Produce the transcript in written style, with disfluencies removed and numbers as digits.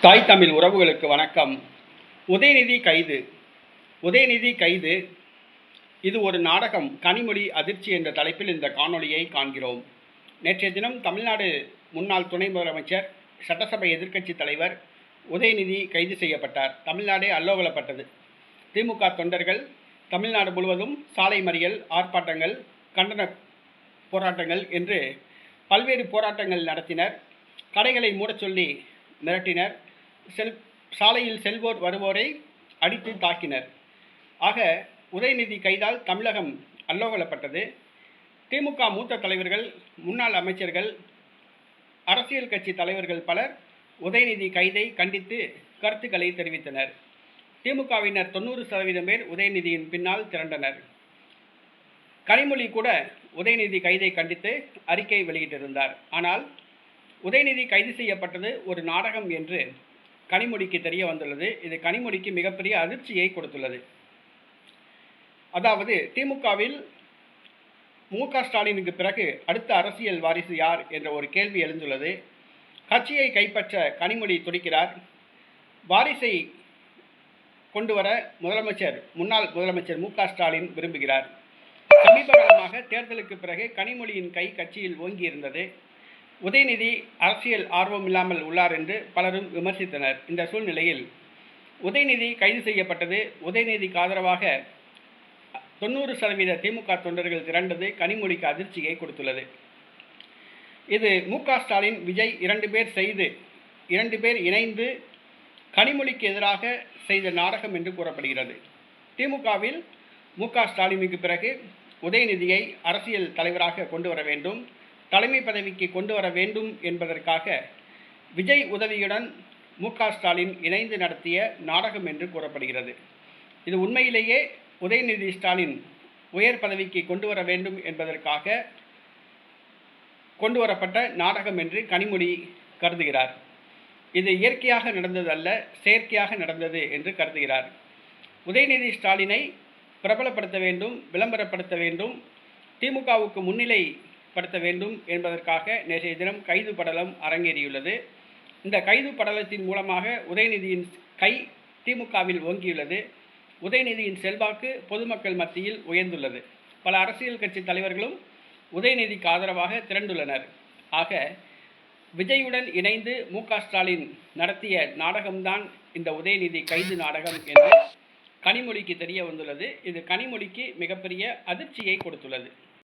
தாய் தமிழ் உறவுகளுக்கு வணக்கம். உதயநிதி கைது. உதயநிதி கைது. இது ஒரு நாடகம், கனிமொழி அதிர்ச்சி என்ற தலைப்பில் இந்த காணொளியை காண்கிறோம். நேற்றைய தினம் தமிழ்நாடு முன்னாள் துணை முதலமைச்சர், சட்டசபை எதிர்க்கட்சி தலைவர் உதயநிதி கைது செய்யப்பட்டார். தமிழ்நாடே அல்லோகலப்பட்டது. திமுக தொண்டர்கள் தமிழ்நாடு முழுவதும் சாலை மறியல், ஆர்ப்பாட்டங்கள், கண்டன போராட்டங்கள் என்று பல்வேறு போராட்டங்கள் நடத்தினர். கடைகளை மூடச் சொல்லி மிரட்டினர். சாலையில் செல்வோர் வருவோரை அடித்து தாக்கினர். ஆக உதயநிதி கைதால் தமிழகம் அல்லோகலப்பட்டது. திமுக மூத்த தலைவர்கள், முன்னாள் அமைச்சர்கள், அரசியல் கட்சி தலைவர்கள் பலர் உதயநிதி கைதை கண்டித்து கருத்துக்களை தெரிவித்தனர். திமுகவினர் 90% பேர் உதயநிதியின் பின்னால் திரண்டனர். கனிமொழி கூட உதயநிதி கைதை கண்டித்து அறிக்கை வெளியிட்டிருந்தார். ஆனால் உதயநிதி கைது செய்யப்பட்டது ஒரு நாடகம் என்று கனிமொழிக்கு தெரிய வந்துள்ளது. இது கனிமொழிக்கு மிகப்பெரிய அதிர்ச்சியை கொடுத்துள்ளது. அதாவது திமுகவில் மு.க. ஸ்டாலினுக்கு பிறகு அடுத்த அரசியல் வாரிசு யார் என்ற ஒரு கேள்வி எழுந்துள்ளது. கட்சியை கைப்பற்ற கனிமொழி துடிக்கிறார். வாரிசை கொண்டு வர முன்னாள் முதலமைச்சர் மு.க. ஸ்டாலின் விரும்புகிறார். சமீப காலமாக தேர்தலுக்கு பிறகு கனிமொழியின் கை கட்சியில் ஓங்கியிருந்தது. உதயநிதி அரசியல் ஆர்வம் இல்லாமல் உள்ளார் என்று பலரும் விமர்சித்தனர். இந்த சூழ்நிலையில் உதயநிதி கைது செய்யப்பட்டது. உதயநிதிக்கு ஆதரவாக 90% திமுக தொண்டர்கள் திரண்டது கனிமொழிக்கு அதிர்ச்சியை கொடுத்துள்ளது. இது மு.க. ஸ்டாலின், விஜய் 2 பேர் இணைந்து கனிமொழிக்கு எதிராக செய்த நாடகம் என்று கூறப்படுகிறது. திமுகவில் மு.க. ஸ்டாலினுக்கு பிறகு உதயநிதியை அரசியல் தலைவராக கொண்டு வர வேண்டும், தலைமை பதவிக்கு கொண்டு வர வேண்டும் என்பதற்காக விஜய் உதவியுடன் மு.க. ஸ்டாலின் இணைந்து நடத்திய நாடகம் என்று கூறப்படுகிறது. இது உண்மையிலேயே உதயநிதி ஸ்டாலின் உயர் பதவிக்கு கொண்டு வர வேண்டும் என்பதற்காக கொண்டு வரப்பட்ட நாடகம் என்று கனிமொழி கருதுகிறார். இது இயற்கையாக நடந்தது அல்ல, செயற்கையாக நடந்தது என்று கருதுகிறார். உதயநிதி ஸ்டாலினை பிரபலப்படுத்த வேண்டும், விளம்பரப்படுத்த வேண்டும், திமுகவுக்கு முன்னிலைப்படுத்த வேண்டும் என்பதற்காக நேற்றைய தினம் கைது படலம் அரங்கேறியுள்ளது. இந்த கைது படலத்தின் மூலமாக உதயநிதியின் கை திமுகவில் ஓங்கியுள்ளது. உதயநிதியின் செல்வாக்கு பொதுமக்கள் மத்தியில் உயர்ந்துள்ளது. பல அரசியல் கட்சி தலைவர்களும் உதயநிதிக்கு ஆதரவாக திரண்டுள்ளனர். ஆக விஜயுடன் இணைந்து மு.க. ஸ்டாலின் நடத்திய நாடகம்தான் இந்த உதயநிதி கைது நாடகம் என்று கனிமொழிக்கு தெரிய வந்துள்ளது. இது கனிமொழிக்கு மிகப்பெரிய அதிர்ச்சியை கொடுத்துள்ளது.